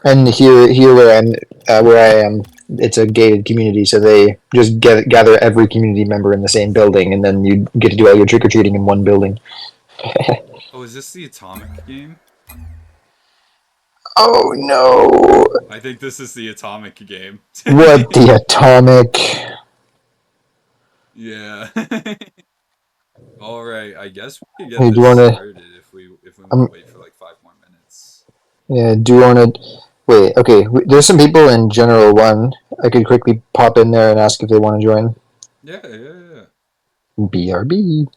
And here where I am, it's a gated community, so they just gather every community member in the same building, and then you get to do all your trick or treating in one building. Oh, is this the Atomic game? Oh no! I think this is the Atomic game. What the atomic? Yeah. All right, I guess we could get Hey, do you this wanna? started if we want to Um, wait for like 5 more minutes. yeah. Do you wanna? Wait. Okay. There's some people in General One. I could quickly pop in there and ask if they want to join. Yeah, yeah, yeah. BRB.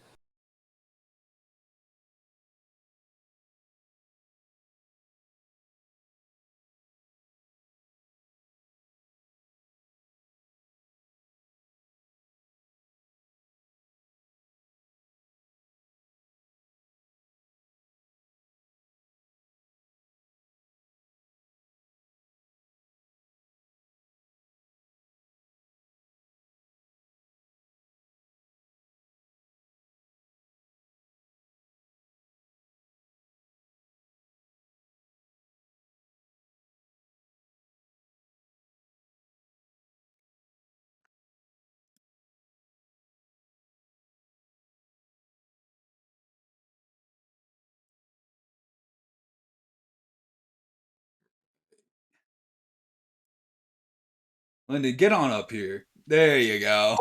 Linda, get on up here. There you go.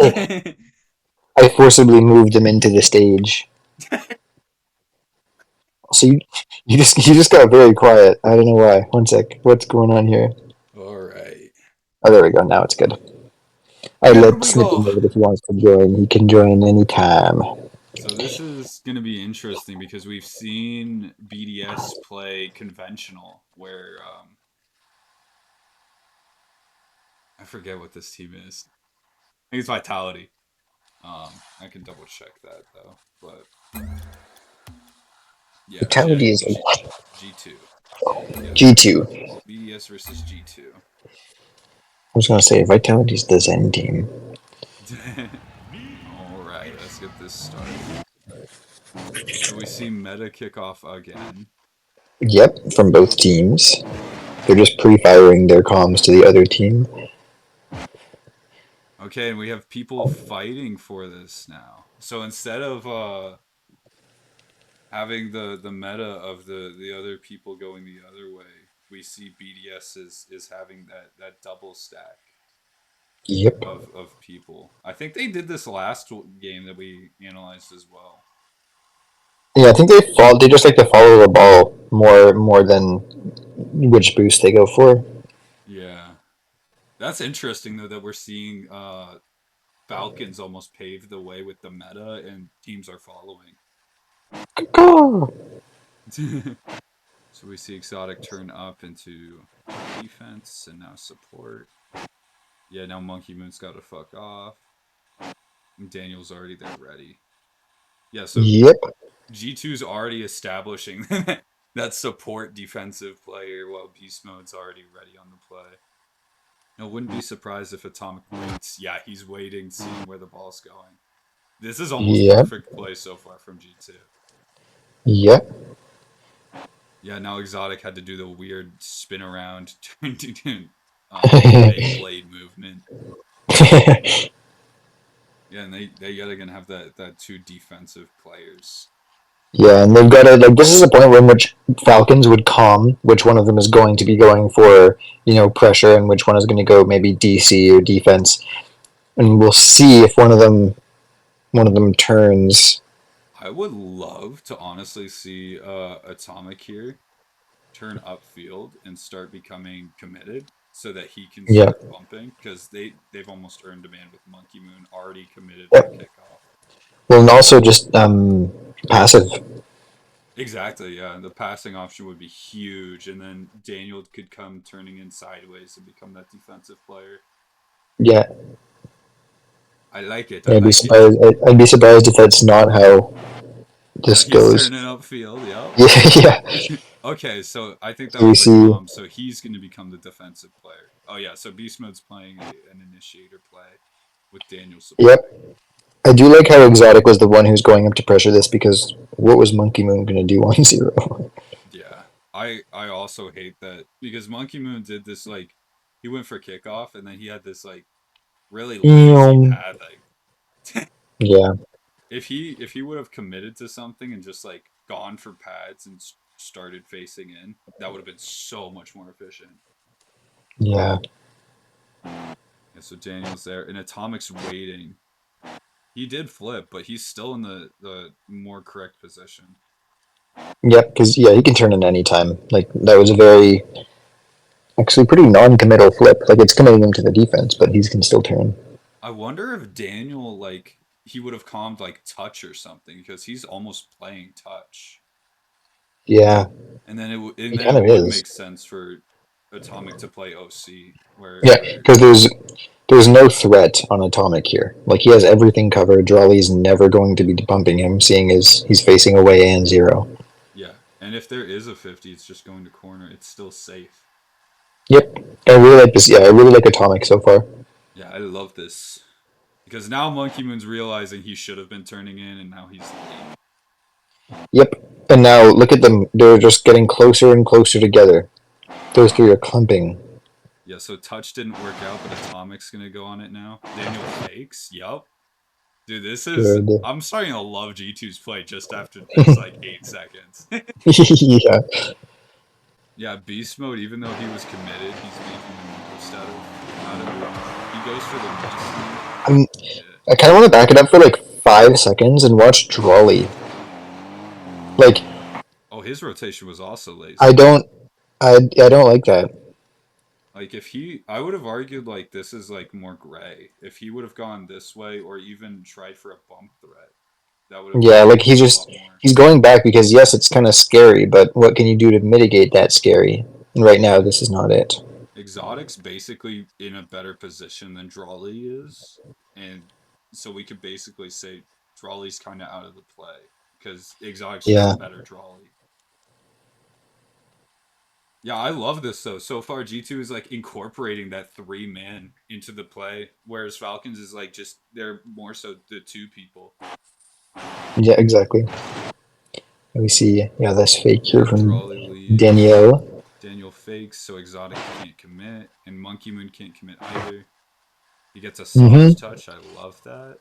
I forcibly moved them into the stage. So you just got very quiet. I don't know why. One sec. What's going on here? All right. Oh, there we go. Now it's good. I There let we Snippy go. know that if he wants to join, he can join anytime. So this is going to be interesting because we've seen BDS play conventional, where I forget what this team is. I think it's Vitality. I can double check that though, but yeah, Vitality is G2. Yeah, G2. BDS versus G2. I was gonna say Vitality's the Zen team. All right, let's get this started. So we see meta kickoff again. Yep, from both teams. They're just pre-firing their comms to the other team. Okay, and we have people fighting for this now. So instead of having the meta of the other people going the other way, we see BDS is having that double stack Yep. of people. I think they did this last game that we analyzed as well. Yeah, I think they just like to follow the ball more than which boost they go for. Yeah, that's interesting though that we're seeing Falcons almost pave the way with the meta and teams are following. So we see Exotic turn up into defense and now support. Yeah, now Monkey Moon's got to fuck off. Daniel's already there ready. Yeah, so Yep. G2's already establishing that support defensive player while Beast Mode's already ready on the play. I wouldn't be surprised if Atomic waits. Yeah, he's waiting, seeing where the ball's going. This is almost Yep. perfect play so far from G2. Yep. Yeah, now Exotic had to do the weird spin around Beyblade movement. Yeah, and they yet again have that two defensive players. Yeah, and they've got to like. This is a point in which Falcons would calm which one of them is going to be going for pressure and which one is going to go maybe DC or defense, and we'll see if one of them turns. I would love to honestly see Atomic here turn upfield and start becoming committed so that he can Yeah. start bumping because they've almost earned demand with Monkey Moon already committed for Yep. kickoff. Well, and also just passive. Exactly, yeah. The passing option would be huge, and then Daniel could come turning in sideways and become that defensive player. Yeah. I like it. I I'd be like it. surprised. I'd be surprised if that's not how Yeah, this he's goes. turning upfield. Yeah. Yep. Okay, so I think that So we was a see. calm. So he's going to become the defensive player. Oh yeah, so Beast Mode's playing an initiator play with Daniel Yep. supporting. I do like how Exotic was the one who's going up to pressure this because what was Monkey Moon going to do on zero? Yeah. I also hate that because Monkey Moon did this like he went for kickoff and then he had this like really lazy pathing. Yeah, If he would have committed to something and just like gone for pads and started facing in, that would have been so much more efficient. yeah. Yeah, so Daniel's there and Atomic's waiting. He did flip, but he's still in the more correct position. Yep, because yeah, he can turn in any time. Like that was a very actually pretty non-committal flip. Like it's committing him to the defense, but he can still turn. I wonder if Daniel like he would have calmed like touch or something because he's almost playing touch. Yeah, And then and he then kind it of would is. make sense for Atomic to play OC Yeah, where because there's no threat on Atomic here. Like he has everything covered. Drawley's never going to be bumping him, seeing as he's facing away and zero. yeah. And if there is a 50, it's just going to corner. It's still safe. Yep, I really like this. Yeah, I really like Atomic so far. Yeah, I love this. Because now Monkey Moon's realizing he should have been turning in and now he's late. Yep, and now look at them. They're just getting closer and closer together. Those three are clumping. Yeah, so touch didn't work out, but Atomic's gonna go on it now. Daniel fakes. Yup. Dude, this is Good. I'm starting to love G2's play just after these like 8 seconds. Yeah. Yeah, beast mode, even though he was committed, he's making the most out of it. He goes for the beast. I'm, Yeah. I kind of want to back it up for like 5 seconds and watch Drawley. Like Oh, his rotation was also I lazy. don't, I don't like that. Like if he I would have argued like this is like more gray. If he would have gone this way or even tried for a bump threat, that would have Yeah, like made it a lot more. he's going back because yes, it's kind of scary, but what can you do to mitigate that scary? And right now, this is not it. Exotic's basically in a better position than Drawley is, and so we could basically say Drawley's kind of out of the play because Exotic's just a Yeah, better Drawley. Yeah, I love this though. So far, G2 is like incorporating that 3 man into the play, whereas Falcons is like just they're more so the 2 people. yeah, exactly. Let me see. Yeah, this fake here Yeah, from Drawley leaves. Danielle. Daniel fakes, so Exotic can't commit, and Monkey Moon can't commit either. He gets a soft Mm-hmm. touch. I love that.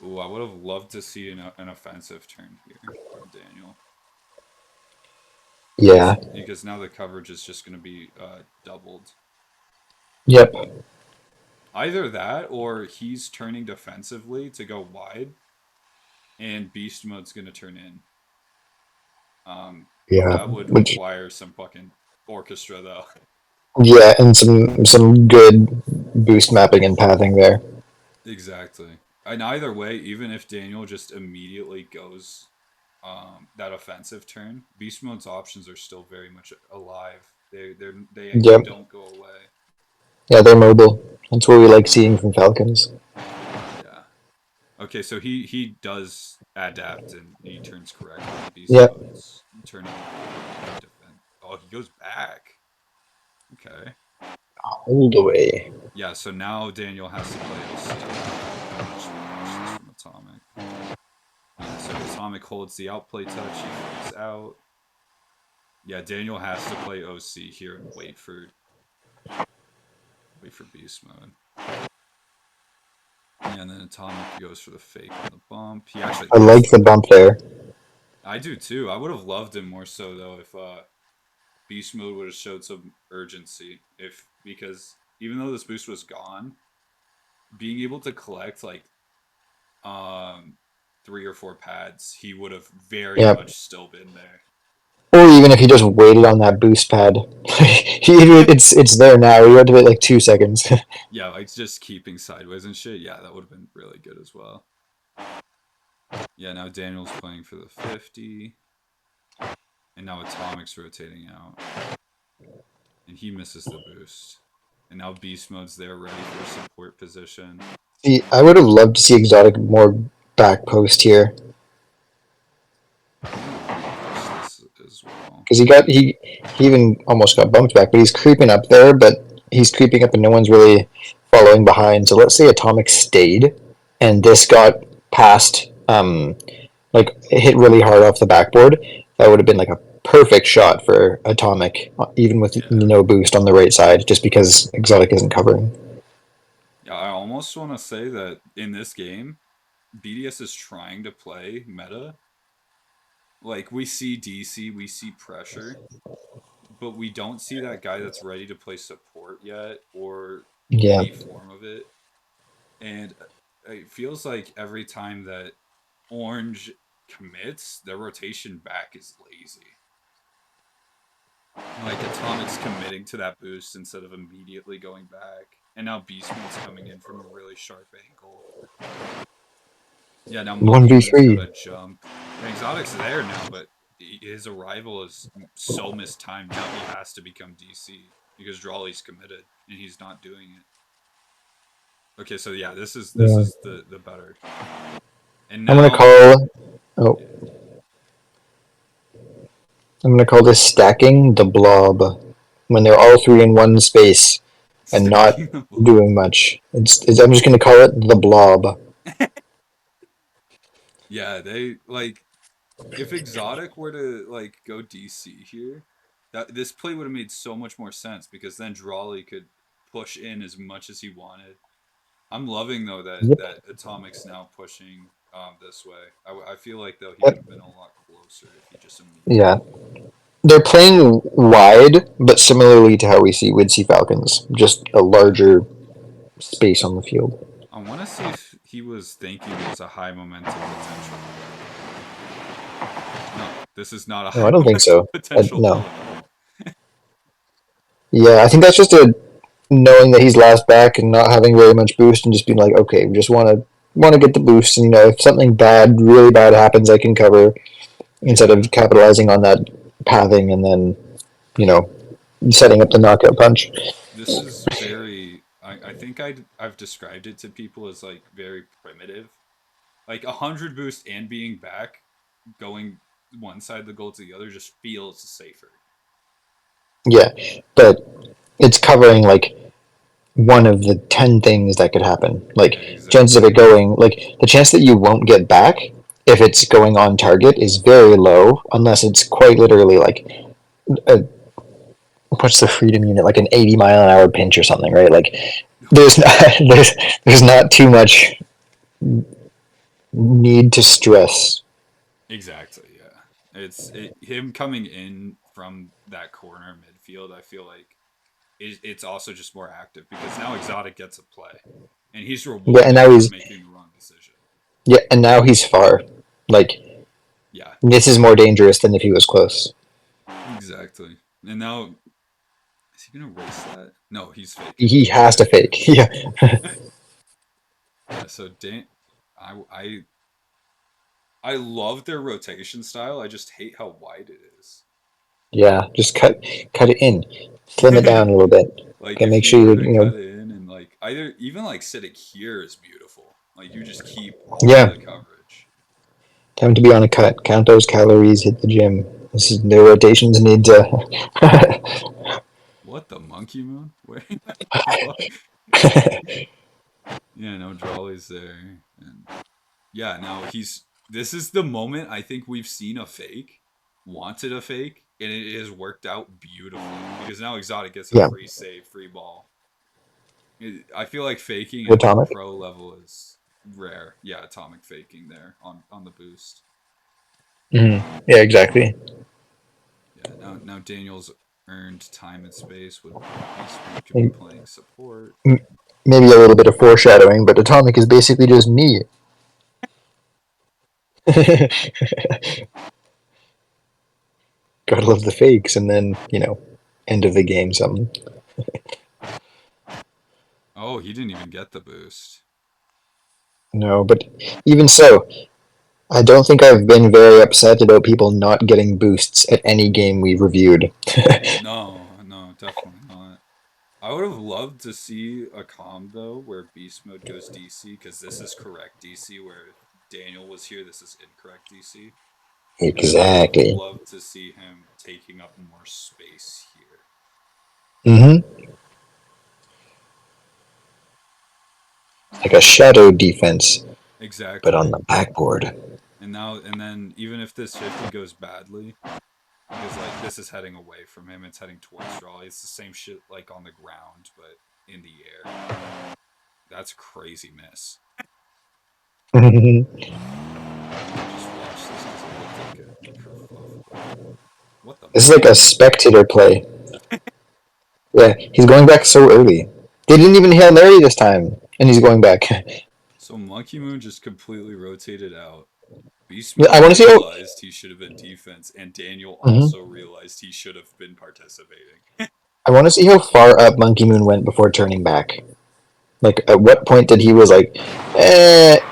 Ooh, I would have loved to see an offensive turn here from Daniel. Yeah. Because now the coverage is just going to be doubled. Yep. Either that or he's turning defensively to go wide, and Beast Mode's going to turn in. Um, Yeah. that would Which require some fucking orchestra, though. yeah, and some good boost mapping and pathing there. Exactly. And either way, even if Daniel just immediately goes that offensive turn, Beast Mode's options are still very much alive. They Yep. don't go away. Yeah, they're mobile. That's what we like seeing from Falcons. Yeah. Okay, so he does adapt and he turns correctly. Beast Yep. Mode's turning in defense. Oh, he goes back. Okay. Hold away. Yeah, so now Daniel has to play OC. Just watch this from Atomic. Yeah, so Atomic holds the outplay touch. He freaks out. Yeah, Daniel has to play OC here and wait for beast mode. Yeah, and then Atomic goes for the fake on the bump. He actually I hits like the the bump bump. there. I do too. I would have loved him more so though if beast mode would have showed some urgency. If because even though this boost was gone, being able to collect like um 3 or 4 pads, he would have very Yep. much still been there. Or even if he just waited on that boost pad, it's there now. You had to wait like 2 seconds. Yeah, like just keeping sideways and shit. Yeah, that would have been really good as well. Yeah, now Daniel's playing for the 50. And now Atomic's rotating out. And he misses the boost. And now Beast Mode's there ready for support position. See, I would have loved to see Exotic more back post here I'm gonna repost this as well. because he even almost got bumped back, but he's creeping up there. But he's creeping up, and no one's really following behind. So let's say Atomic stayed, and this got past like it hit really hard off the backboard. That would have been like a perfect shot for Atomic, even with Yeah. no boost on the right side, just because Exotic isn't covering. Yeah, I almost want to say that in this game, BDS is trying to play meta. Like, we see DC, we see pressure, but we don't see that guy that's ready to play support yet, or Yeah. any form of it. And it feels like every time that Orange commits, their rotation back is lazy. Like, Atomic's committing to that boost instead of immediately going back. And now Beast Mode's coming in from a really sharp angle. Yeah, now Monkey Moon's got 1v3. to jump. And Exotic's there now, but his arrival is so mistimed. Now he has to become DC because Drawley's committed and he's not doing it. Okay, so yeah, this Yeah. is the better. And I'm gonna now, call. Oh, yeah, I'm gonna call this stacking the blob. When they're all three in one space and not stacking the blob. doing much. I'm just gonna call it the blob. Yeah, they like if Exotic were to like go DC here, that this play would have made so much more sense because then Drawley could push in as much as he wanted. I'm loving though that Yep. that Atomic's now pushing this way. I feel like though he would Yep. have been a lot closer if he just immediately. Yeah. They're playing wide, but similarly to how we'd see Falcons, just a Yeah, larger space on the field. I want to see if he was thinking it was a high momentum potential play. No, this is not a No, I high don't think momentum so. potential No. play. Yeah, I think that's just a knowing that he's last back and not having very much boost, and just being like, okay, we just want to get the boost, and if something bad, really bad happens, I can cover instead Yeah, of capitalizing on that pathing and then you know setting up the knockout punch. this is very. I think I've described it to people as like very primitive. Like 100 boost and being back, going one side of the goal to the other just feels safer. Yeah, but it's covering like one of the 10 things that could happen. Like chances of Exactly. it going, like the chance that you won't get back if it's going on target is very low, unless it's quite literally like a, what's the freedom unit, like an 80-mile-an-hour pinch or something, right? Like there's not there's not too much need to stress. Exactly. Yeah. Him coming in from that corner midfield. I feel like it's also just more active because now Exotic gets a play, and he's Yeah, and rewarded now for he's making the wrong decision. far. Like Yeah. this is more dangerous than if he was close. Exactly. And now is he gonna race that? No, he's faking. He has Okay. to fake. Yeah, Yeah. So I I I love their rotation style. I just hate how wide it is. yeah. Just cut it in, slim it down a little bit. Like Okay, if make you sure were you to you know. cut in and like either even like sitting here is beautiful. Like you just keep all Yeah, the coverage. time to be on a cut. Count those calories. Hit the gym. This is the rotations need to. What the monkey moon? Where the fuck? Yeah, no Drawley's there. And yeah, now he's this is the moment I think we've seen a fake, wanted a fake, and it has worked out beautifully because now Exotic gets a Yeah, free save, free ball. I feel like faking at atomic. pro level is rare. Yeah, atomic faking there on the boost. Yeah, exactly. Yeah, now Daniel's earned time and space with Beast Mode could be And playing support. maybe a little bit of foreshadowing, but atomic is basically just me. Gotta love the fakes, and then end of the game something. Oh, he didn't even get the boost. No, but even so, I don't think I've been very upset about people not getting boosts at any game we reviewed. No, no, definitely not. I would have loved to see a combo where Beast Mode goes DC because this is correct DC. Where Daniel was here, this is incorrect DC. And I would have Exactly. loved to see him taking up more space here. Mm-hmm. Like a shadow defense, but Exactly. on the backboard. And then even if this 50 goes badly, because like this is heading away from him. It's heading towards draw. It's the same shit like on the ground, but in the air. That's a crazy miss. I might just watch this because it looked like a kerfluff. But what the This is like a monkey moon? spectator play. Yeah, he's going back so early. They didn't even Hail Mary this time, and he's going back. So monkey moon just completely rotated out. Beast I mode want to see how. realized he should have been defense, and Daniel Mhm. also realized he should have been participating. I want to see how far up Monkey Moon went before turning back. Like, at what point did he was like,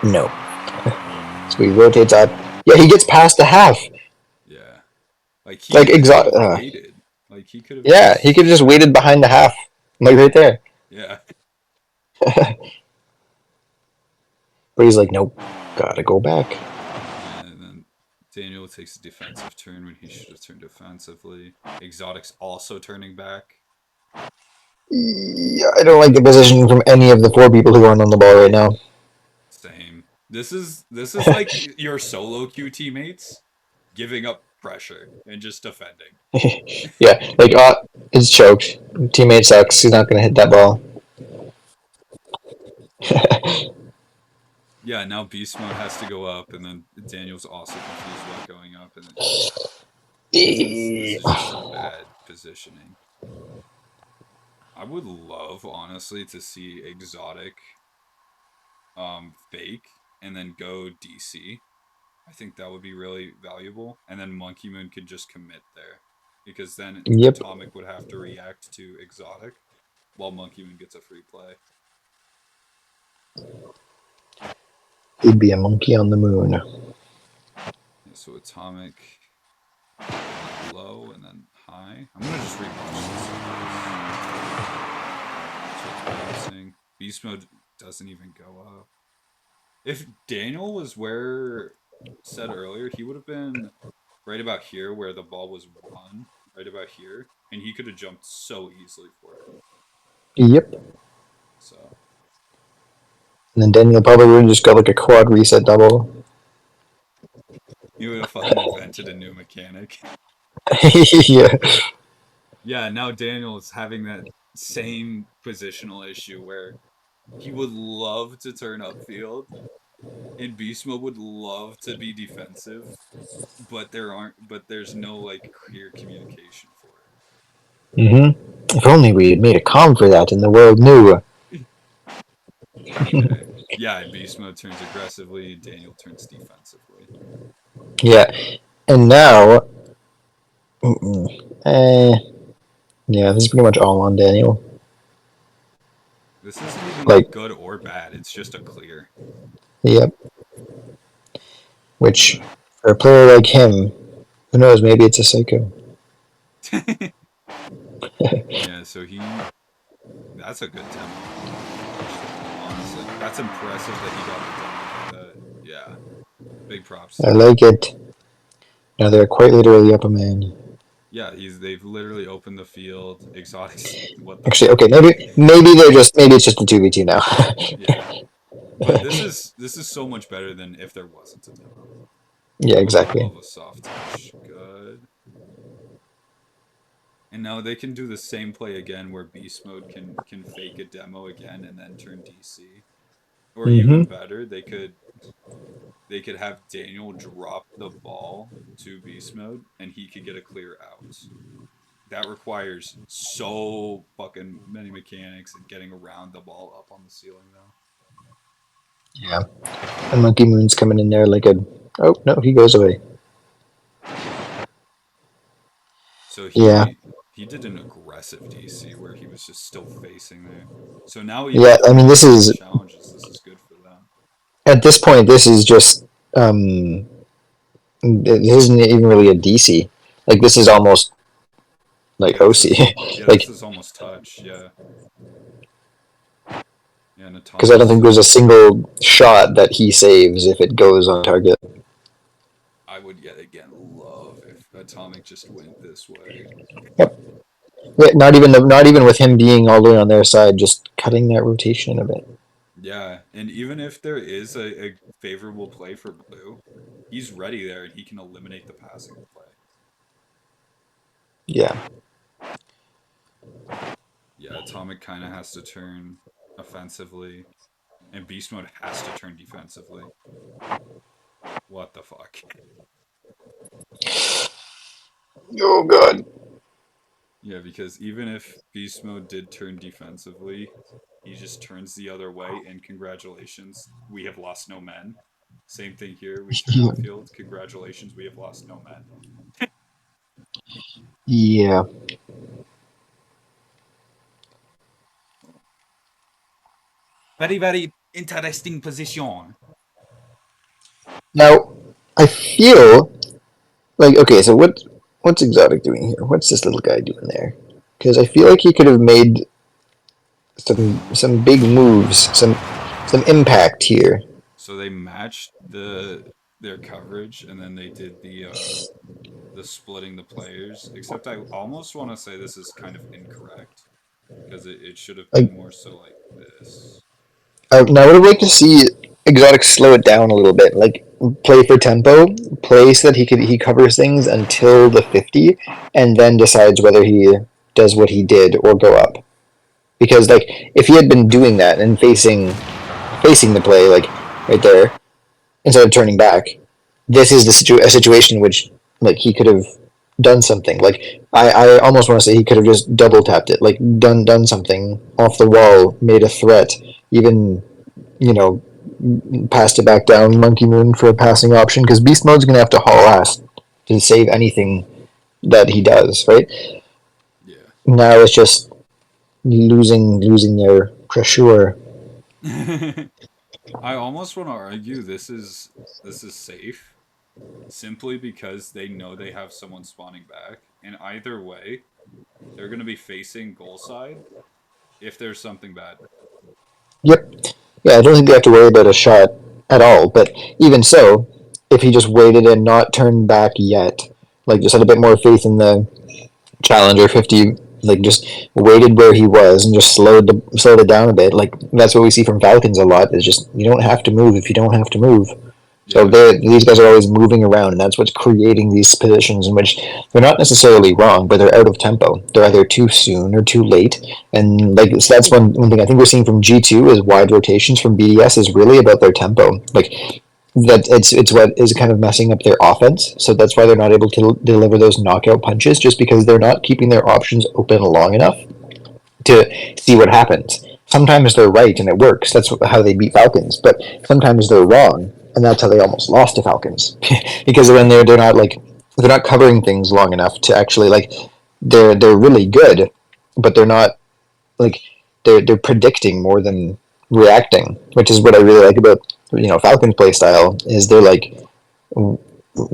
no. So he rotates up. Yeah, he gets past the half. Yeah, like Like, he could have waited. Like he could have yeah, he just could have just waited behind the half. Like, right there. yeah. But he's like, nope, gotta go back. Yeah, and then Daniel takes a defensive turn when he should have turned offensively. Exotic's also turning back. Yeah, I don't like the position from any of the four people who aren't on the ball right now. Same. This is like your solo queue teammates giving up pressure and just defending. Yeah, like, it's choked. Teammate sucks. He's not gonna hit that ball. Yeah, now beast mode has to go up, and then Daniel's also confused about going up, and this is just some bad positioning. I would love, honestly, to see Exotic fake and then go DC. I think that would be really valuable, and then Monkey Moon could just commit there, because then Yep, Atomic would have to react to Exotic, while Monkey Moon gets a free play. he'd be a monkey on the moon. Yeah, so Atomic went low and then high. I'm gonna just rewatch this because that's what's bouncing. Beast mode doesn't even go up. If Daniel was where said earlier, he would have been right about here where the ball was won, right about here, and he could have jumped so easily for it. Yep. So And then Daniel probably would have just got like a quad reset double. he would have fucking invented a new mechanic. Yeah. Yeah, now Daniel is having that same positional issue where he would love to turn upfield and Beast Mode would love to be defensive, but there's no like clear communication for If only we had made a com for that and the world knew. it. Okay. Yeah, Beast Mode turns aggressively, Daniel turns defensively. Yeah. And now, eh, yeah, this is pretty much all on Daniel. This isn't even Like, like good or bad, it's just a clear. yep. Which, for a player like him, who knows, maybe it's a psycho. Yeah, so that's a good demo. Actually, honestly. That's impressive that he got the demo like that. Yeah. Big props to I him. like it. Now they're quite literally up a man. Yeah, they've literally opened the field. Exotics, what the Actually, fuck? okay, maybe it's just a 2v2 now. Yeah, but this is so much better than if there wasn't a demo. Yeah, I would exactly. love a soft touch. Good. And now they can do the same play again, where beast mode can fake a demo again and then turn DC. Or even Mm-hmm. better, they could have Daniel drop the ball to beast mode and he could get a clear out. That requires so fucking many mechanics and getting around the ball up on the ceiling though. Yeah. And Monkey Moon's coming in there like a. Oh, no, he goes away. So Yeah. he did an aggressive DC where he was just still facing there. So now even Yeah, if I mean, this Exotic is. challenges, this is good for them. At this point, this is just. This isn't even really a DC. Like, this is almost like Yeah, OC. this Like, is almost touch. Yeah, yeah. And because I Atomic's don't think there's a so single shot that he saves if it goes on target. I would yet again love if Atomic just went this way. Yep. Yeah, not even with him being all the way on their side, just cutting that rotation a bit. Yeah, and even if there is a favorable play for Blue, he's ready there and he can eliminate the passing play. Yeah. Yeah, Atomic kind of has to turn offensively, and Beast Mode has to turn defensively. What the fuck? Oh god. Yeah, because even if Beast Mode did turn defensively, he just turns the other way, and congratulations, we have lost no men. Same thing here. We turn outfield. Congratulations, we have lost no men. Yeah. Very, very interesting position. Now, I feel like okay. So what's Exotic doing here? What's this little guy doing there? Because I feel like he could have made some big moves, some impact here. So they matched their coverage, and then they did the splitting the players. Except I almost want to say this is kind of incorrect because it should have been Like more so like this. now, I would like to see Exotic slow it down a little bit. Like play for tempo, play so that he covers things until the 50, and then decides whether he does what he did or go up. Because like if he had been doing that and facing the play like right there instead of turning back, this is a situation in which like he could have done something. Like I almost want to say he could have just double tapped it, like done something off the wall, made a threat, even you know passed it back down Monkey Moon for a passing option because Beast Mode's gonna have to haul ass to save anything that he does. Right Yeah. now, it's just losing their pressure. I almost want to argue this is safe simply because they know they have someone spawning back, and either way, they're going to be facing goal side if there's something bad. Yep. Yeah, I don't think they have to worry about a shot at all. But even so, if he just waited and not turned back yet, like just had a bit more faith in the Challenger 50, like just waited where he was and just slowed it down a bit. Like that's what we see from Falcons a lot. Is just you don't have to move if you don't have to move. So Yeah. these guys are always moving around, and that's what's creating these positions in which they're not necessarily wrong, but they're out of tempo. They're either too soon or too late, and like so that's one thing I think we're seeing from G2 is wide rotations from BDS is really about their tempo. Like that it's what is kind of messing up their offense. So that's why they're not able to deliver those knockout punches, just because they're not keeping their options open long enough to see what happens. Sometimes they're right and it works. That's how they beat Falcons. But sometimes they're wrong, and that's how they almost lost to Falcons because when they're not like they're not covering things long enough to actually like they're really good, but they're not like they're predicting more than reacting, which is what I really like about Falcons play style is they're like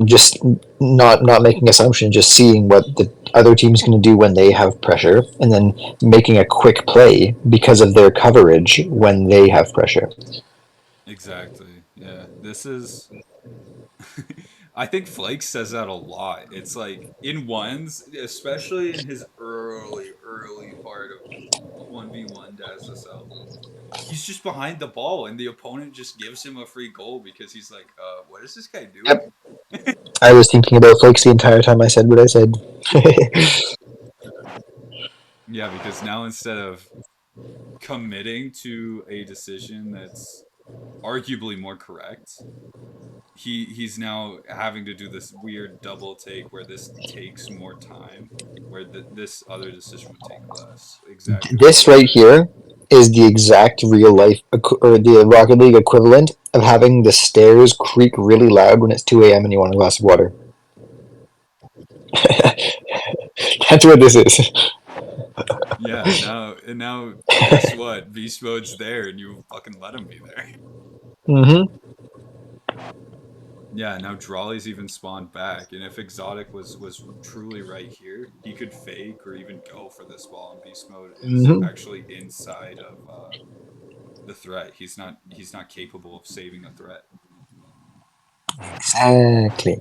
just not making assumptions, just seeing what the other team's going to do when they have pressure, and then making a quick play because of their coverage when they have pressure. Exactly. Yeah. This is I think Flake says that a lot. It's like in ones, especially in his early part of 1v1 to SSL. He's just behind the ball and the opponent just gives him a free goal because he's like, what is this guy Yep. doing? I was thinking about Flakes the entire time I said what I said. Yeah, because now instead of committing to a decision that's arguably more correct, he's now having to do this weird double take where this takes more time, where this other decision would take less. Exactly like This you right said. here is the exact real life or the Rocket League equivalent of having the stairs creak really loud when it's 2 a.m. and you want a glass of water. That's what this is. Yeah, and now guess what? Beast mode's there, and you fucking let him be there. Mm-hmm. Yeah, now Drawley's even spawned back, and if Exotic was truly right here, he could fake or even go for this ball, and Beast Mode is Mm-hmm. actually inside of the threat. He's not capable of saving a threat. Exactly.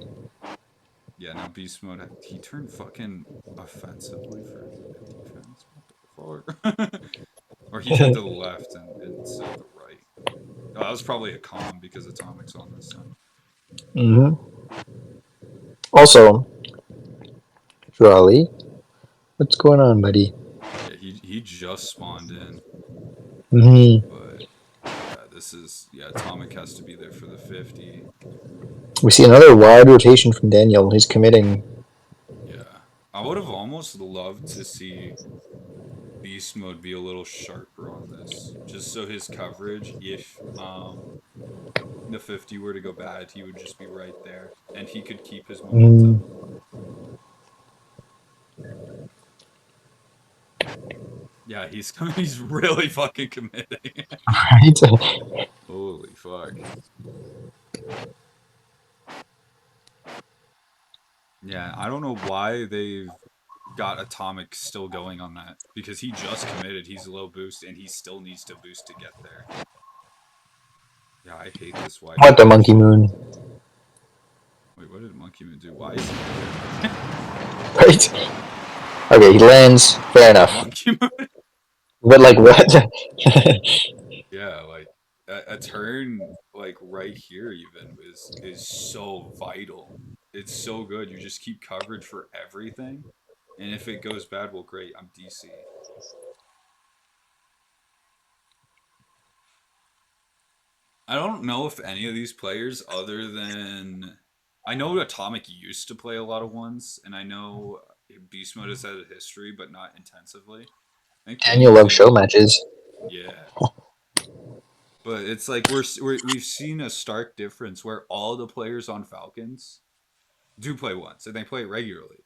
Yeah, now Beast Mode he turned fucking offensively for defense. What the fuck? Or he turned to the left and instead of the right. Oh, that was probably a calm because Atomic's on this side. Mm-hmm. Also, Raleigh. What's going on, buddy? Yeah, he just spawned in, Hmm. but yeah, this is yeah. Atomic has to be there for the 50. We see another wide rotation from Daniel. He's committing. Yeah, I would have almost loved to see beast mode be a little sharper on this, just so his coverage, if the 50 were to go bad, he would just be right there, and he could keep his Mm, momentum. Yeah, he's he's really fucking committing. right? Holy fuck. Yeah, I don't know why they've got Atomic still going on that, because he just committed. He's low boost and he still needs to boost to get there. Yeah, I hate this wide What the monkey rotation. moon? Wait, what did Monkey Moon do? Why is he there? Right? Okay, he lands. Fair enough. Monkey Moon? But like what? Yeah, like a turn like right here even is so vital. It's so good. You just keep coverage for everything. And if it goes bad, well great, I'm DC. I don't know if any of these players other than I know Atomic used to play a lot of ones, and I know Beast Mode has had a history, but not intensively. I think they're Daniel loves show using matches. yeah. But it's like we've seen a stark difference where all the players on Falcons do play once and they play regularly.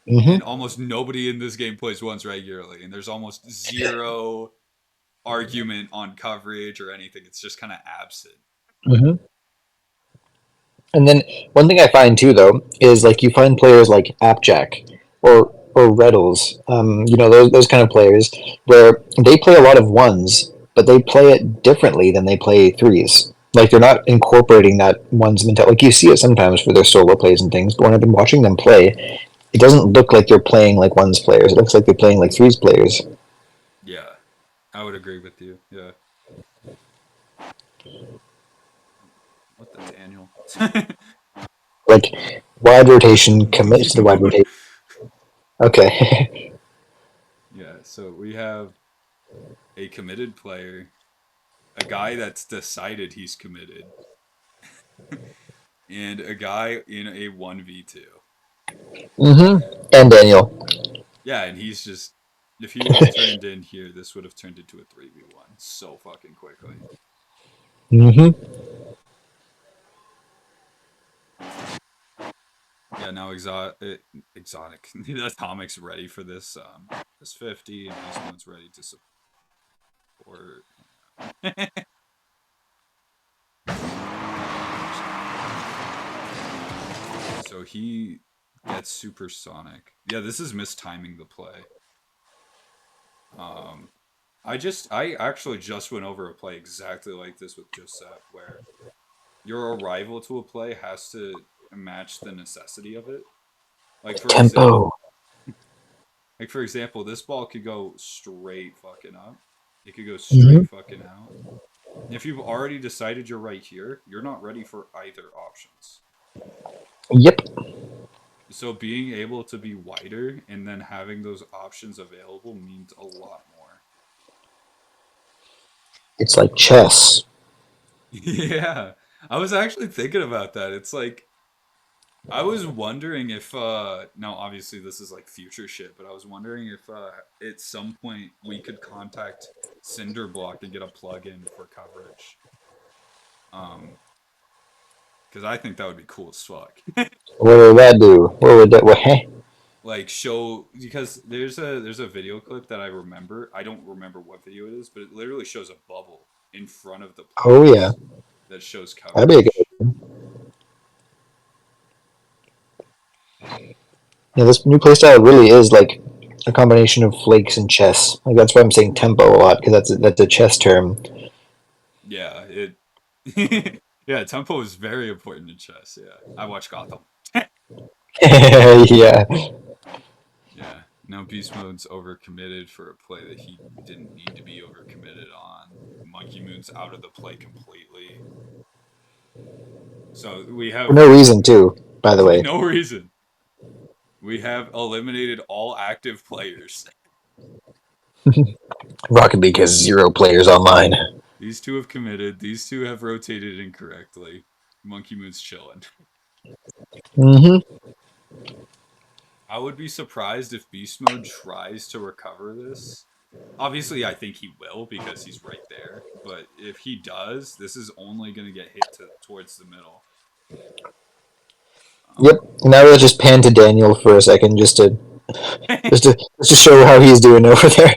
Hmm. And almost nobody in this game plays once regularly. And there's almost zero argument on coverage or anything. It's just kind of absent. Hmm. And then one thing I find too, though, is like you find players like Appjack or Reddles, those kind of players where they play a lot of ones, but they play it differently than they play threes. Like they're not incorporating that ones mentality. Like you see it sometimes for their solo plays and things, but when I've been watching them play, it doesn't look like they're playing like ones players. It looks like they're playing like threes players. Yeah, I would agree with you. Yeah. What the Daniel? Like wide rotation Monkey commits to the wide Moon. rotation. Okay. Yeah, so we have a committed player, a guy that's decided he's committed, and a guy in a 1v2. Hmm. And Daniel. Yeah, and he's just if he would have turned in here, this would have turned into a 3v1 so fucking quickly. Hmm. Yeah, now exotic Atomic's ready for this 50 and Beast Mode's ready to support. So he gets supersonic. Yeah, this is mistiming the play. Um I actually just went over a play exactly like this with Josette, where your arrival to a play has to match the necessity of it. Like for Tempo. example, this ball could go straight fucking up. It could go Hmm. straight fucking out. If you've already decided you're right here, you're not ready for either options. Yep. So being able to be wider and then having those options available means a lot more. It's like chess. Yeah. I was actually thinking about that. It's like I was wondering if now obviously this is like future shit, but I was wondering if at some point we could contact Cinderblock and get a plug-in for coverage. Um because I think that would be cool as fuck. What would that do? What would that? What? Like show because there's a video clip that I remember. I don't remember what video it is, but it literally shows a bubble in front of the Oh yeah, players that shows that'd be a good. coverage. Yeah, this new playstyle really is like a combination of flakes and chess. Like that's why I'm saying tempo a lot because that's a chess term. Yeah, it yeah, tempo is very important in chess. Yeah. I watch Gotham. Yeah. Yeah. Now Beast Mode's overcommitted for a play that he didn't need to be overcommitted on. Monkey Moon's out of the play completely. So we For have no reason too, by the way. no reason. We have eliminated all active players. Rocket League has 0 players online. These two have committed. These two have rotated incorrectly. Monkey Moon's chilling. Mm-hmm. I would be surprised if Beast Mode tries to recover this. Obviously, I think he will because he's right there. But if he does, this is only going to get hit towards the middle. Yep. Now let's just pan to Daniel for a second, just to show how he's doing over there.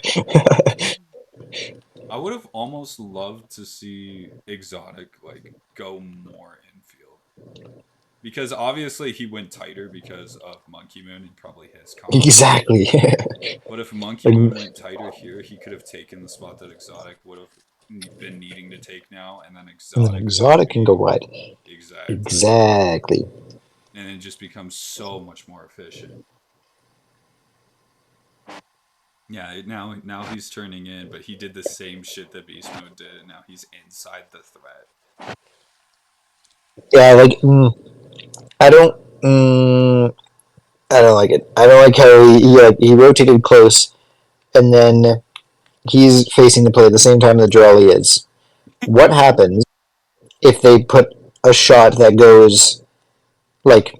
I would have almost loved to see Exotic like go more infield because obviously he went tighter because of Monkey Moon and probably his comp. Exactly. But if Monkey Like, Moon went tighter here, he could have taken the spot that Exotic would have been needing to take now, and then and then Exotic Exotic can go wide. exactly, Exactly. and it just becomes so much more efficient. Yeah, now he's turning in, but he did the same shit that Beast Mode did, and now he's inside the threat. Yeah, like I don't. I don't like it. I don't like how he rotated close, and then he's facing the play at the same time that Jolly is. What happens if they put a shot that goes like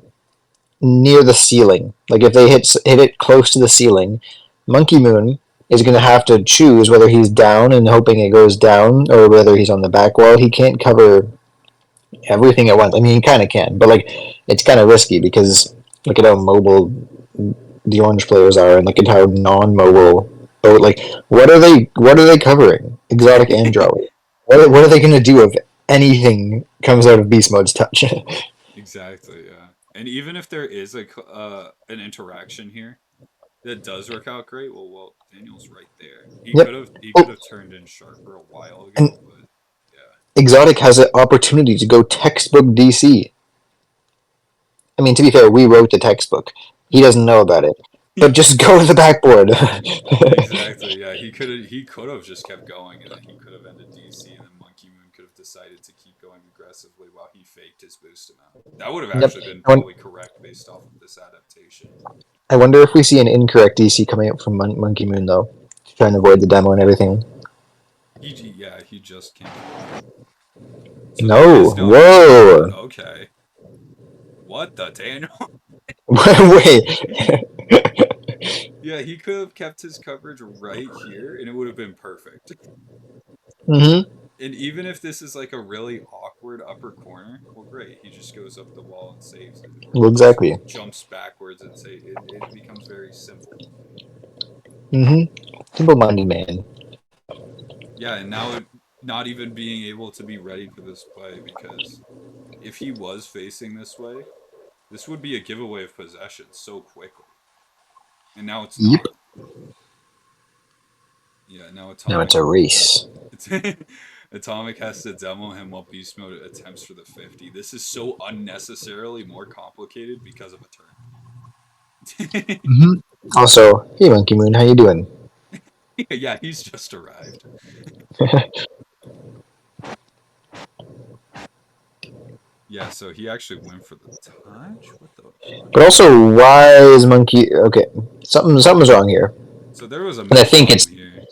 near the ceiling? Like if they hit it close to the ceiling, Monkey Moon is going to have to choose whether he's down and hoping it goes down or whether he's on the back wall. He can't cover everything at once. I mean, he kind of can, but like it's kind of risky because look at how mobile the orange players are, and look at how non-mobile. But like, what are they? What are they covering? Exotic and Jolly. What are they going to do if anything comes out of Beast Mode's touch? Exactly, yeah. And even if there is an interaction here that does work out great, well, Daniel's right there. Yep. He could Oh, have turned in sharper a while and ago, but yeah. Exotic has an opportunity to go textbook DC. I mean, to be fair, we wrote the textbook. He doesn't know about it, but just go to the backboard. Exactly. Yeah, he could have just kept going, and then he could have ended DC, and then Monkey Moon could have decided to keep going aggressively while he faked his boost amount. That would have Yep. actually been probably correct based off of this adaptation. I wonder if we see an incorrect DC coming up from Monkey Moon though, to try and avoid the demo and everything. He just can't. So there No. is no Whoa. okay. What the Daniel? Wait. Yeah, he could have kept his coverage right here, and it would have been perfect. Mm-hmm. And even if this is like a really awkward upper corner, well, great. He just goes up the wall and saves it, or Well, he just exactly. jumps backwards and say it becomes very simple. Mm-hmm. Simple-minded man. Yeah, and now not even being able to be ready for this play because if he was facing this way, this would be a giveaway of possession so quickly, and now it's Yep. not. Yeah, now Now Atomic it's a race. Atomic has to demo him while Beast Mode attempts for the 50. This is so unnecessarily more complicated because of a turn. Mm-hmm. Also, hey Monkey Moon, how you doing? Yeah, he's just arrived. Yeah, so he actually went for the touch? What the fuck? But also, why is Monkey? Okay, something's wrong here, So there was a and miscom here.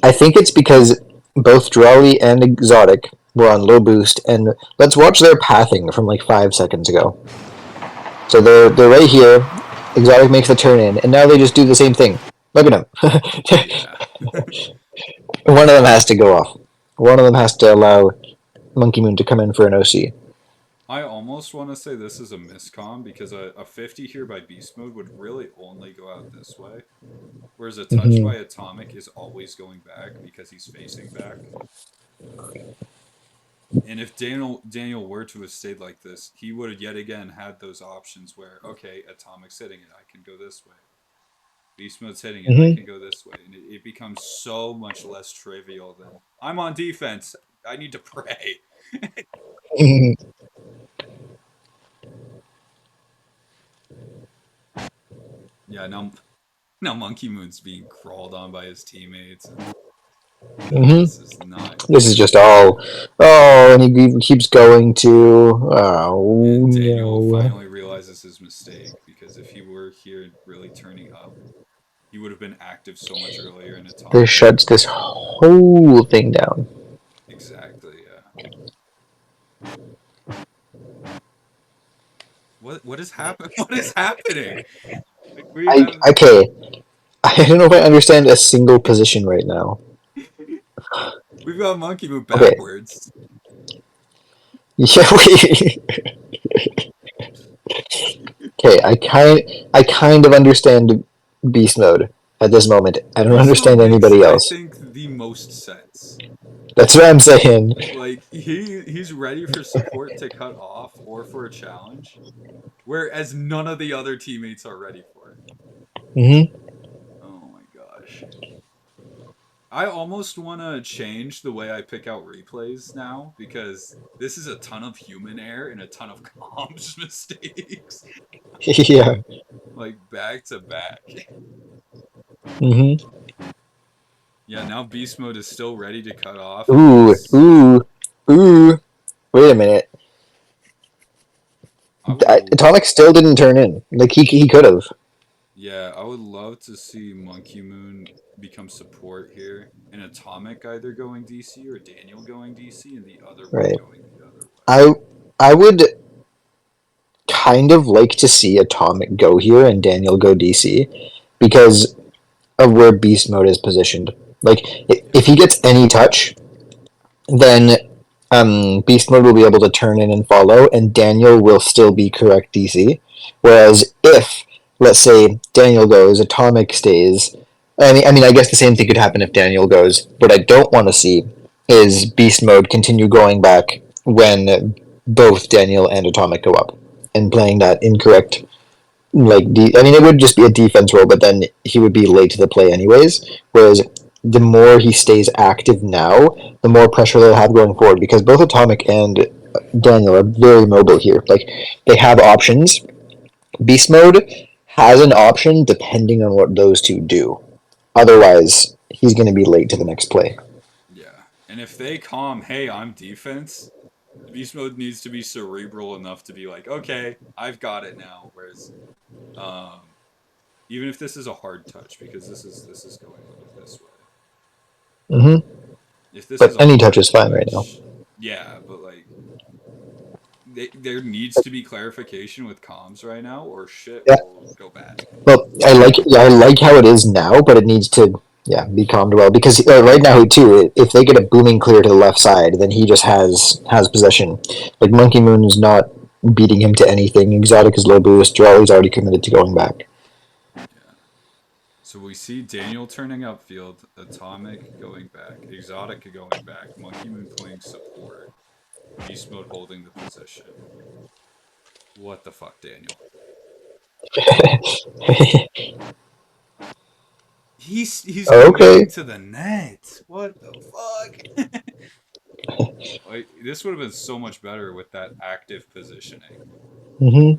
I think it's because both Drawley and Exotic were on low boost, and let's watch their pathing from like 5 seconds ago. So they're right here. Exotic makes the turn in, and now they just do the same thing. Look at them. Yeah. One of them has to go off. One of them has to allow Monkey Moon to come in for an OC. I almost want to say this is a miscom because a 50 here by Beast Mode would really only go out this way. Whereas a touch by Atomic is always going back because he's facing back. And if Daniel were to have stayed like this, he would have yet again had those options where, okay, Atomic's hitting it, I can go this way. Beast Mode's hitting it, I can go this way. And it becomes so much less trivial than, I'm on defense, I need to pray. Yeah, now Monkey Moon's being crawled on by his teammates. This is not. This is just all. Oh, and he keeps going to. Oh And Daniel no. finally realizes realizes his mistake, because if he were here really turning up, he would have been active so much earlier, and This Atomic shuts this whole thing down. exactly, yeah. What is happen? What is happening? Like we have Okay. I don't know if I understand a single position right now. we've got Monkey move Okay. backwards. Yeah, okay, I kind of understand beast mode at this moment. I don't Beast mode understand makes, anybody I else. think, the most sense. That's what I'm saying. Like he's ready for support to cut off or for a challenge, whereas none of the other teammates are ready for it. Hmm. Oh my gosh. I almost want to change the way I pick out replays now, because this is a ton of human error and a ton of comms mistakes, Yeah. like back to back. Hmm. Yeah, now beast mode is still ready to cut off, and Ooh, he's. ooh, ooh. Wait a minute. I would. Atomic still didn't turn in. Like he could have. Yeah, I would love to see Monkey Moon become support here, and Atomic either going DC or Daniel going DC, and the other one Right. going the other way. I I would kind of like to see Atomic go here and Daniel go DC because of where beast mode is positioned. Like if he Yeah, gets any touch, then beast mode will be able to turn in and follow, and Daniel will still be correct DC. Whereas if, let's say, Daniel goes, Atomic stays. I guess the same thing could happen if Daniel goes. What I don't want to see is beast mode continue going back when both Daniel and Atomic go up and playing that incorrect. It would just be a defense role, but then he would be late to the play anyways. Whereas the more he stays active now, the more pressure they'll have going forward because both Atomic and Daniel are very mobile here. Like they have options. Beast mode has an option depending on what those two do. Otherwise, he's going to be late to the next play. yeah. And if they calm, hey, I'm defense, Beast Mode needs to be cerebral enough to be like, okay, I've got it now. Whereas, um, even if this is a hard touch, because this is going this way. Hmm. If this is But a any touch hard is fine right now. touch, yeah, but like there needs to be clarification with comms right now, or shit Yeah. will go bad. Well, I like how it is now, but it needs to be calmed well because right now too, if they get a booming clear to the left side, then he just has possession. Like Monkey Moon is not beating him to anything. Exotic is low boost. Jolly's already committed to going back. Yeah. So we see Daniel turning upfield, Atomic going back, Exotic going back, Monkey Moon playing support, Beast Mode holding the position. What the fuck, Daniel? He's Okay. committing to the net. What the fuck? Like this would have been so much better with that active positioning. Hmm.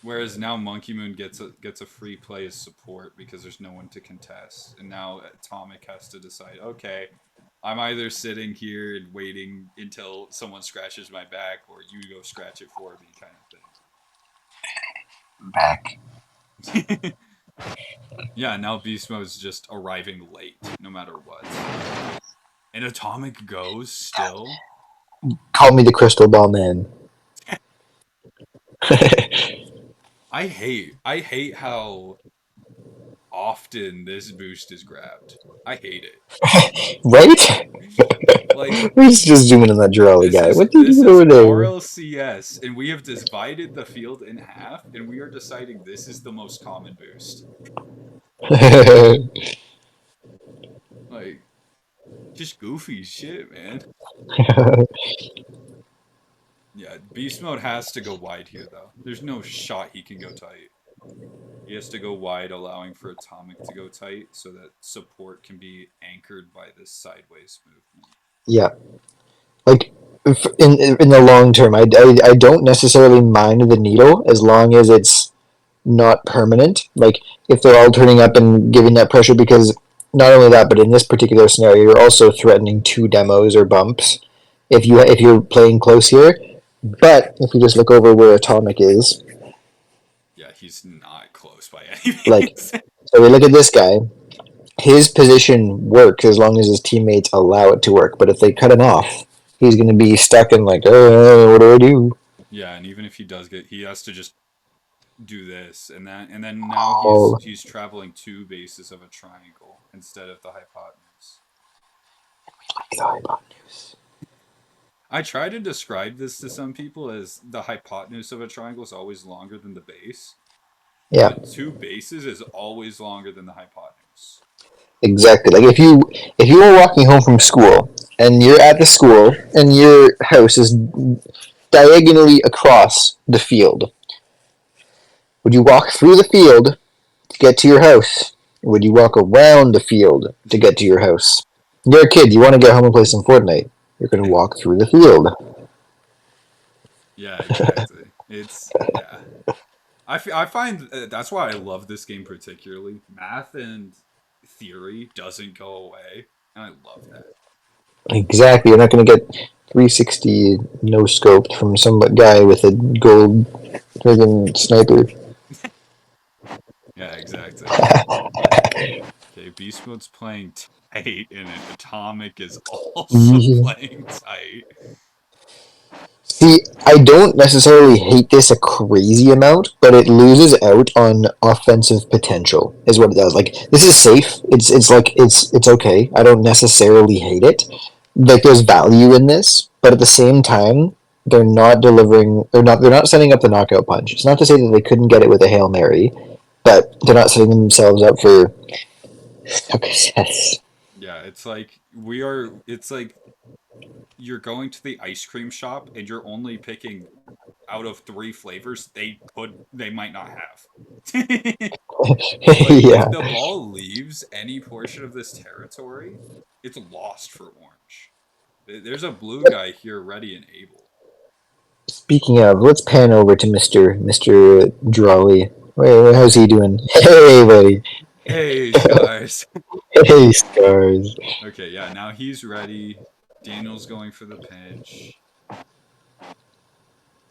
Whereas now Monkey Moon gets a free play as support because there's no one to contest, and now Atomic has to decide. Okay, I'm either sitting here and waiting until someone scratches my back, or you go scratch it for me, kind Back. of thing. Yeah, now Beast Mode is just arriving late, no matter what. And Atomic goes still. Call me the crystal ball man. I hate how often this boost is grabbed. I hate it. Right? Like Who's just zooming on that Jolly this guy? is What did you this do is over there? RLCS, and we have divided the field in half, and we are deciding this is the most common boost. Like just goofy shit, man. Yeah, beast mode has to go wide here though. There's no shot he can go tight. He has to go wide, allowing for Atomic to go tight so that support can be anchored by this sideways movement. Yeah. Like in the long term, I don't necessarily mind the needle as long as it's not permanent. Like if they're all turning up and giving that pressure, because not only that, but in this particular scenario, you're also threatening two demos or bumps if you're playing close here. But if you just look over where Atomic is, Like, so we look at this guy. His position works as long as his teammates allow it to work. But if they cut him off, he's going to be stuck in like, oh, what do I do? Yeah, and even if he does get, he has to just do this and that, and then now Oh, he's traveling two bases of a triangle instead of the hypotenuse. sorry about news. I try to describe this to some people as the hypotenuse of a triangle is always longer than the base, Yeah, but two bases is always longer than the hypotenuse. exactly. Like if you are walking home from school and you're at the school and your house is diagonally across the field, would you walk through the field to get to your house? Or would you walk around the field to get to your house? You're a kid. You want to get home and play some Fortnite. You're going to walk through the field. Yeah, exactly. It's yeah. I find that's why I love this game particularly. Math and theory doesn't go away, and I love that. Exactly. You're not going to get 360 no scoped from some guy with a gold friggin' sniper. Yeah, exactly. Okay, Beast Mode's playing tight, and Atomic is also playing tight. See, I don't necessarily hate this a crazy amount, but it loses out on offensive potential, is what it does. Like this is safe. It's okay. I don't necessarily hate it. Like there's value in this, but at the same time, they're not delivering. They're not setting up the knockout punch. It's not to say that they couldn't get it with a Hail Mary, but they're not setting themselves up for success. Yeah, it's like we are. It's like you're going to the ice cream shop and you're only picking out of three flavors they might not have. Like if Yeah. the ball leaves any portion of this territory, it's lost for orange. There's a blue guy here ready and able. Speaking of, let's pan over to Mister Drawley. Wait, how's he doing? Hey, buddy. Hey, Scars. Hey, Scars. Okay, yeah, now he's ready. Daniel's going for the pinch.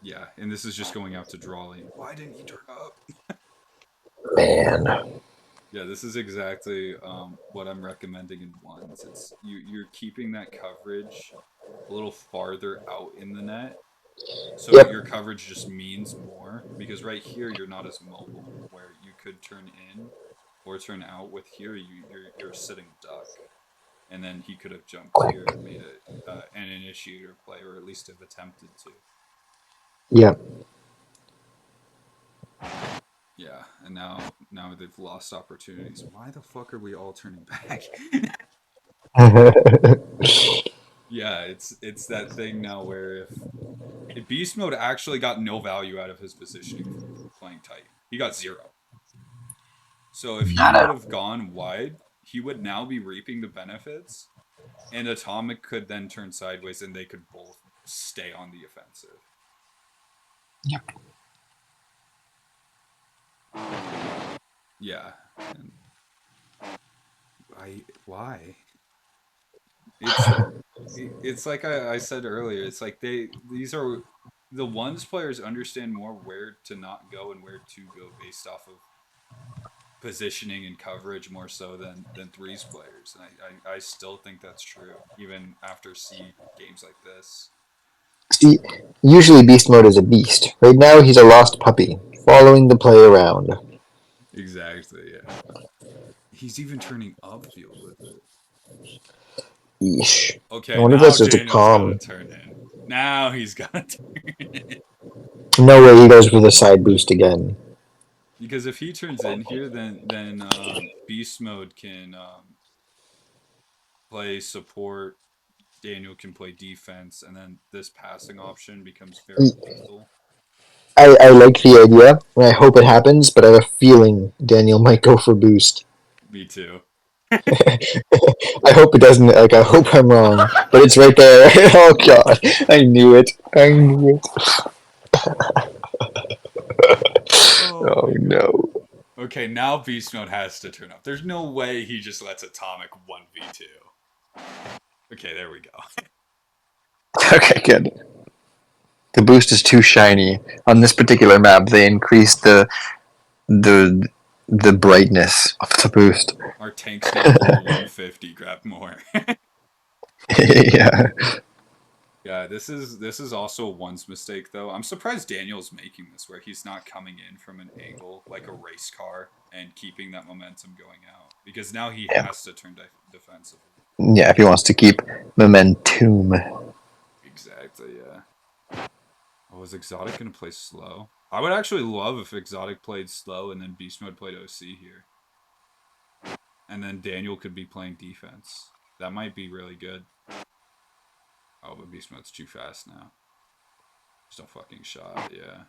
Yeah, and this is just going out to Drawley. Why didn't he turn up? Man. Yeah, this is exactly what I'm recommending in ones. It's you're keeping that coverage a little farther out in the net, so Yep. your coverage just means more. Because right here you're not as mobile, where you could turn in or turn out. With here, you're sitting duck, and then he could have jumped here and made it an initiator play, or at least have attempted to. Yep. Yeah, and now they've lost opportunities. Why the fuck are we all turning back? Yeah, it's that thing now where if Beast Mode actually got no value out of his positioning from playing tight, he got zero. So if he would Nada. have gone wide, he would now be reaping the benefits, and Atomic could then turn sideways, and they could both stay on the offensive. Yep. Yeah, and why? It's like I said earlier. It's like these are the ones players understand more where to not go and where to go based off of positioning and coverage more so than threes players, and I still think that's true even after see games like this. See, usually Beast Mode is a beast. Right now, he's a lost puppy, following the play around. Exactly. Yeah. He's even turning upfield with it. Yeesh. I Okay, wonder if now that's just a Daniel's got to calm. turn in. Now he's got to turn in. No way he goes for the side boost again. Because if he turns in here, then Beast Mode can play support. Daniel can play defense, and then this passing option becomes very lethal. I like the idea, and I hope it happens, but I have a feeling Daniel might go for boost. Me too. I hope it doesn't. Like, I hope I'm wrong, but it's right there. Oh God, I knew it. I knew it. Oh Oh my god. no. Okay, now Beast Mode has to turn up. There's no way he just lets Atomic 1v2. Okay, there we go. Okay, good. The boost is too shiny on this particular map. They increased the the brightness of the boost. Our tank's gonna pull 150, grab more. Yeah. Yeah, this is also one's mistake though. I'm surprised Daniel's making this where he's not coming in from an angle like a race car and keeping that momentum going out because now he Yeah. has to turn defensively. Yeah, if he wants to keep momentum. Exactly, yeah. Oh, is Exotic gonna play slow? I would actually love if Exotic played slow and then Beast Mode played OC here. And then Daniel could be playing defense. That might be really good. Oh, but Beast Mode's too fast now. Just a fucking shot, yeah.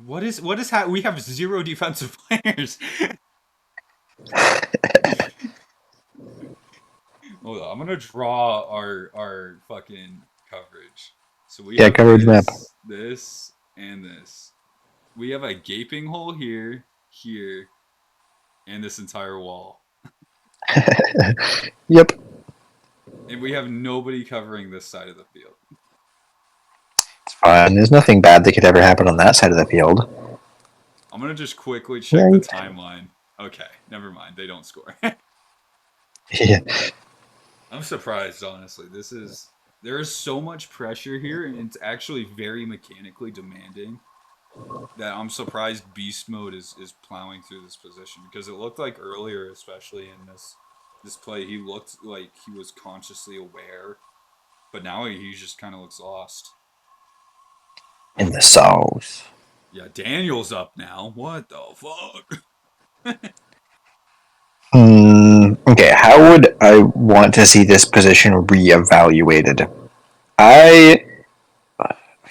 We have zero defensive players. Hold on, I'm gonna draw our fucking coverage. So we Yeah, have coverage map. this, and this. We have a gaping hole here, here, and this entire wall. Yep. And we have nobody covering this side of the field. It's fine. There's nothing bad that could ever happen on that side of the field. I'm gonna just quickly check the timeline. Okay, never mind. They don't score. Yeah. I'm surprised, honestly. There is so much pressure here, and it's actually very mechanically demanding. That I'm surprised Beast Mode is plowing through this position because it looked like earlier, especially in this play, he looked like he was consciously aware, but now he just kind of looks lost. In the sauce. Yeah, Daniel's up now. What the fuck? Okay, how would I want to see this position reevaluated? I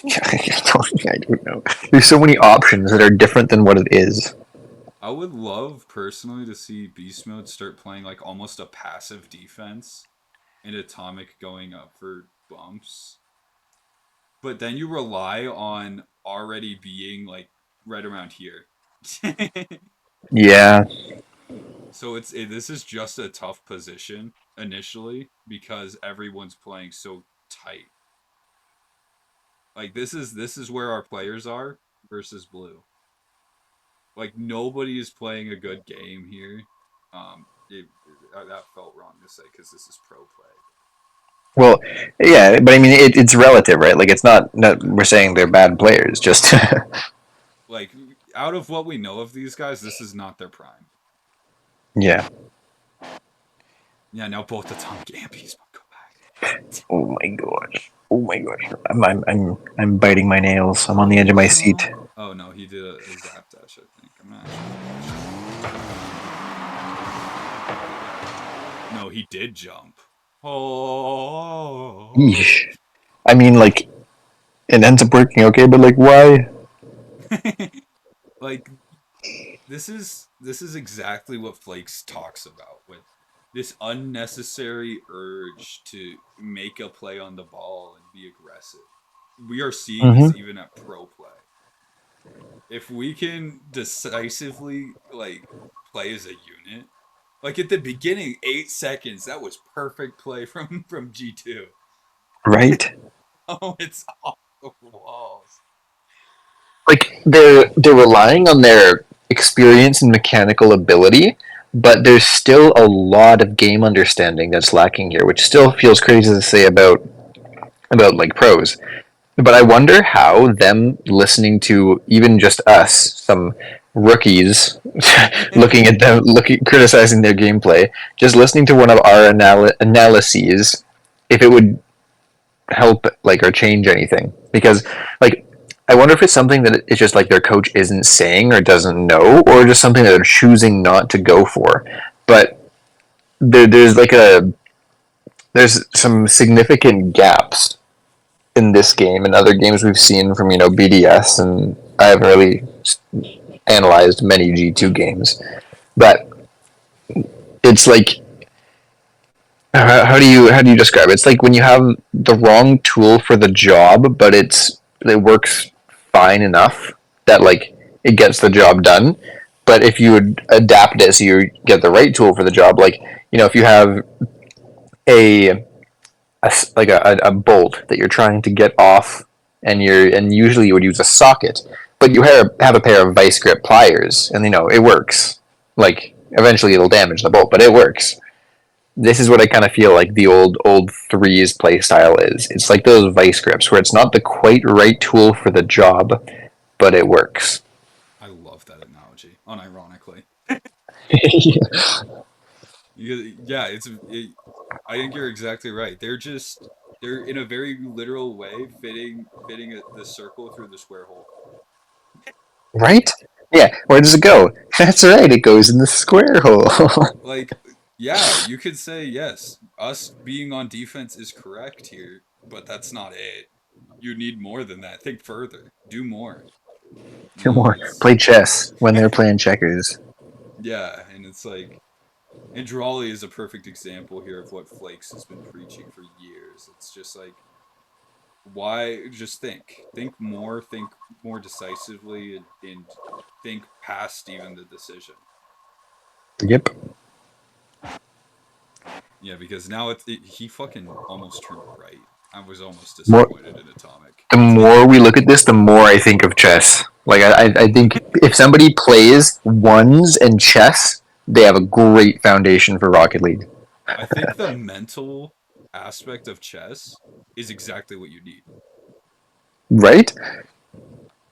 I don't know. There's so many options that are different than what it is. I would love personally to see Beast Mode start playing like almost a passive defense and Atomic going up for bumps. But then you rely on already being like right around here. Yeah. So this is just a tough position initially because everyone's playing so tight. Like this is where our players are versus blue. Like nobody is playing a good game here. That felt wrong to say because this is pro play. Well, yeah, but I mean, it's relative, right? Like, it's not that we're saying they're bad players. Just Like out of what we know of these guys, this is not their prime. yeah. Yeah, now both Atomic and Beast Mode go back. Oh my gosh. Oh my gosh. I'm biting my nails. I'm on the edge of my seat. Oh no, he did a zap dash. I think I'm not actually. No, he did jump. Oh. Yeesh. I mean, like, it ends up working okay, but like, why? Like this is exactly what Flakes talks about with this unnecessary urge to make a play on the ball and be aggressive. We are seeing this even at pro play. If we can decisively like play as a unit, like at the beginning, 8 seconds, that was perfect play from G2. Right? Oh, it's off the walls. Like, they're relying on their experience and mechanical ability, but there's still a lot of game understanding that's lacking here, which still feels crazy to say about like pros. But I wonder how them listening to even just us, some rookies, looking at them, criticizing their gameplay, just listening to one of our analyses, if it would help like or change anything. Because like, I wonder if it's something that it's just like their coach isn't saying or doesn't know, or just something that they're choosing not to go for. But there's some significant gaps in this game and other games we've seen from BDS, and I haven't really analyzed many G2 games, but it's like, how do you describe it? It's like when you have the wrong tool for the job, but it works fine enough that like it gets the job done. But if you would adapt it so you get the right tool for the job, like if you have a like a bolt that you're trying to get off, and usually you would use a socket, but you have a pair of vice grip pliers, and it works. Like eventually it'll damage the bolt, but it works. This is what I kind of feel like the old threes play style is. It's like those vice grips where it's not the quite right tool for the job, but it works. I love that analogy, unironically. Yeah, I think you're exactly right. They're in a very literal way fitting the circle through the square hole. Right? Yeah. Where does it go? That's right. It goes in the square hole. Like, yeah, you could say yes, us being on defense is correct here, but that's not it. You need more than that. Think further. Do more. More It's play chess when they're playing checkers. yeah, and it's like and Drawley is a perfect example here of what Flakes has been preaching for years. It's just like why just think more decisively and think past even the decision. Yep. Yeah, because now he fucking almost turned right. I was almost More disappointed in Atomic. the more we look at this, the more I think of chess. Like I think if somebody plays ones and chess, they have a great foundation for Rocket League. I think the mental aspect of chess is exactly what you need Right?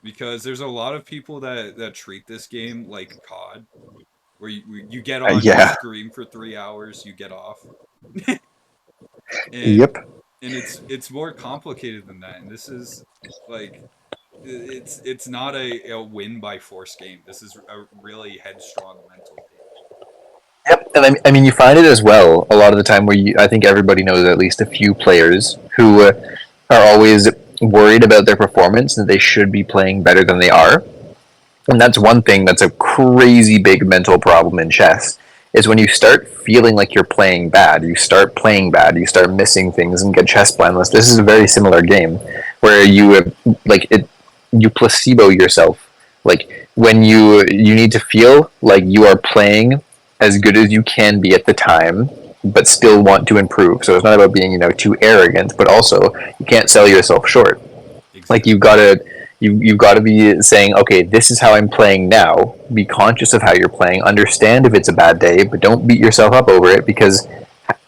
because there's a lot of people that treat this game like COD, where you get on, you Yeah. scream for 3 hours, you get off, and Yep. it's more complicated than that. And this is like it's not a win by force game. This is a really headstrong mental game. Yep. And I mean, you find it as well a lot of the time where I think everybody knows at least a few players who are always worried about their performance and that they should be playing better than they are. And that's one thing that's a crazy big mental problem in chess is when you start feeling like you're playing bad, you start playing bad, you start missing things and get chess blindness. This is a very similar game where you placebo yourself. Like when you need to feel like you are playing as good as you can be at the time, but still want to improve. So it's not about being too arrogant, but also you can't sell yourself short. Like Exactly. you've got to be saying, okay, this is how I'm playing now. Be conscious of how you're playing. Understand if it's a bad day, but don't beat yourself up over it because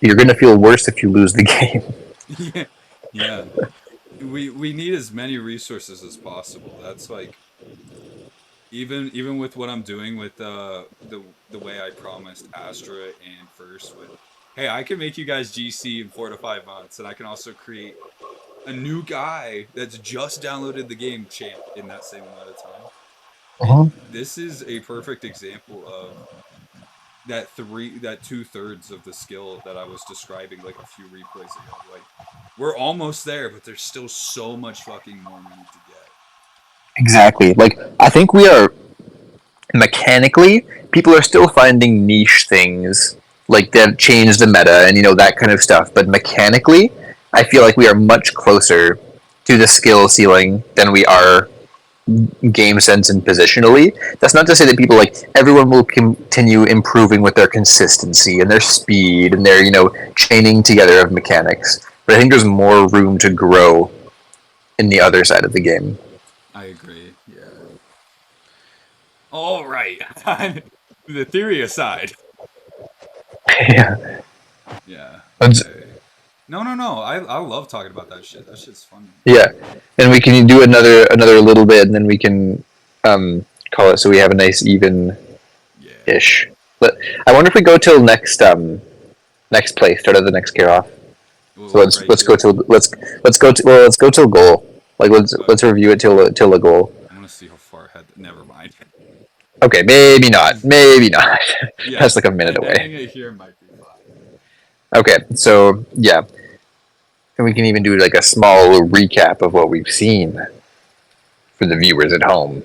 you're going to feel worse if you lose the game. Yeah, yeah. We need as many resources as possible. That's like even with what I'm doing with the way I promised Astra and First with, hey, I can make you guys GC in 4 to 5 months, and I can also create a new guy that's just downloaded the game champ in that same amount of time. And Uh-huh. this is a perfect example of that 2/3 of the skill that I was describing like a few replays ago. Like we're almost there, but there's still so much fucking more we need to get. Exactly. Like I think we are mechanically, people are still finding niche things like that change the meta and that kind of stuff. But mechanically, I feel like we are much closer to the skill ceiling than we are game sense and positionally. That's not to say that people like everyone will continue improving with their consistency and their speed and their chaining together of mechanics. But I think there's more room to grow in the other side of the game. I agree. Yeah. All right. The theory aside. Yeah. Yeah. Let's, No, no, no. I love talking about that shit. That shit's fun to me. yeah, and we can do another little bit, and then we can call it so we have a nice even Yeah. ish. But I wonder if we go till next play, start of the next gear off. So Well, let's right let's go here. till let's go till goal. Like let's Okay. review it till the goal. I want to see how far ahead. Never mind. Okay, maybe not. Maybe not. Yeah. That's like a minute away. Ending it here might be fine. Okay, so yeah, and we can even do like a small recap of what we've seen for the viewers at home.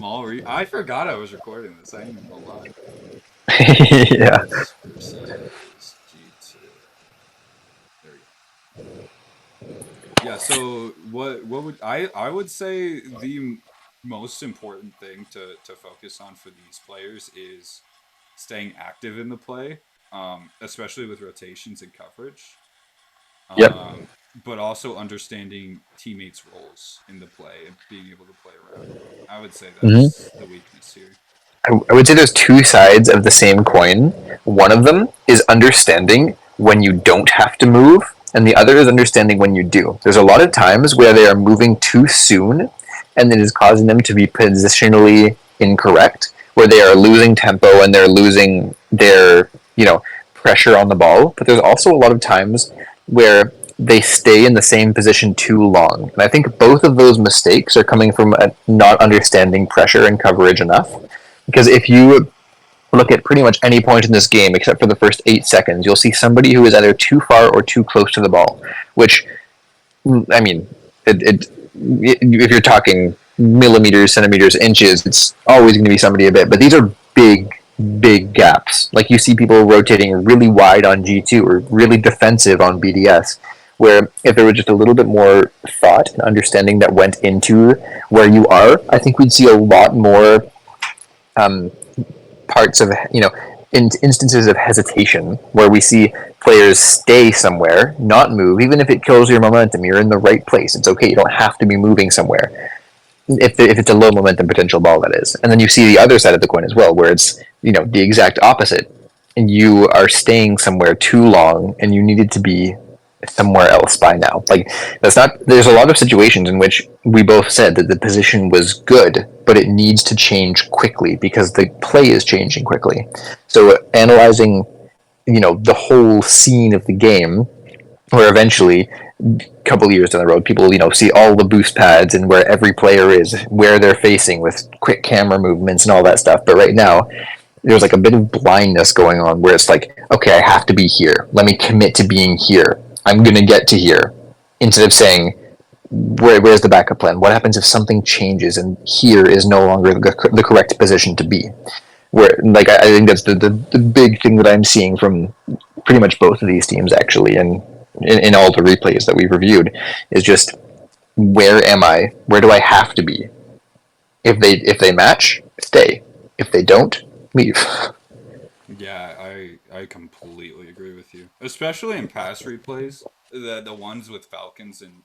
Oh. I forgot I was recording this. I ain't even gonna lie. Yeah. BDS versus G2. There we go. Yeah, so what would I would say the most important thing to focus on for these players is staying active in the play, especially with rotations and coverage. Yep. but also understanding teammates' roles in the play and being able to play around it. I would say Mhm. that's the weakness here. I would say there's two sides of the same coin. One of them is understanding when you don't have to move, and the other is understanding when you do. There's a lot of times where they are moving too soon, and it is causing them to be positionally incorrect, where they are losing tempo and they're losing their, pressure on the ball. But there's also a lot of times where they stay in the same position too long. And I think both of those mistakes are coming from not understanding pressure and coverage enough. Because if you look at pretty much any point in this game, except for the first 8 seconds, you'll see somebody who is either too far or too close to the ball. Which, I mean, if you're talking millimeters, centimeters, inches, it's always going to be somebody a bit. But these are big, big gaps. Like you see people rotating really wide on G2 or really defensive on BDS. Where if there was just a little bit more thought and understanding that went into where you are, I think we'd see a lot more um, parts of instances of hesitation where we see players stay somewhere, not move, even if it kills your momentum. You're in the right place. It's okay. You don't have to be moving somewhere. If it's a low momentum potential ball, that is. And then you see the other side of the coin as well, where it's the exact opposite. And you are staying somewhere too long, and you needed to be somewhere else by now. Like that's not. There's a lot of situations in which we both said that the position was good, but it needs to change quickly because the play is changing quickly. So analyzing, the whole scene of the game, where eventually, a couple of years down the road, people see all the boost pads and where every player is, where they're facing with quick camera movements and all that stuff. But right now, there's like a bit of blindness going on where it's like, okay, I have to be here. Let me commit to being here. I'm gonna get to here. Instead of saying, where's the backup plan? What happens if something changes and here is no longer the correct position to be? Where like I think that's the big thing that I'm seeing from pretty much both of these teams actually, and in all the replays that we've reviewed, is just where am I? Where do I have to be? If they match, stay. If they don't, leave. Yeah, I completely agree with you. Especially in past replays, the ones with Falcons and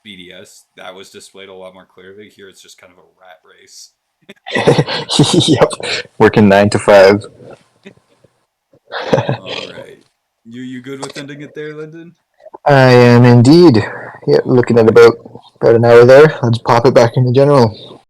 BDS, that was displayed a lot more clearly. Here it's just kind of a rat race. Yep, working 9 to 5. All right. You good with ending it there, Lyndon? I am indeed. Yeah, All looking at right. about an hour there. Let's pop it back into general.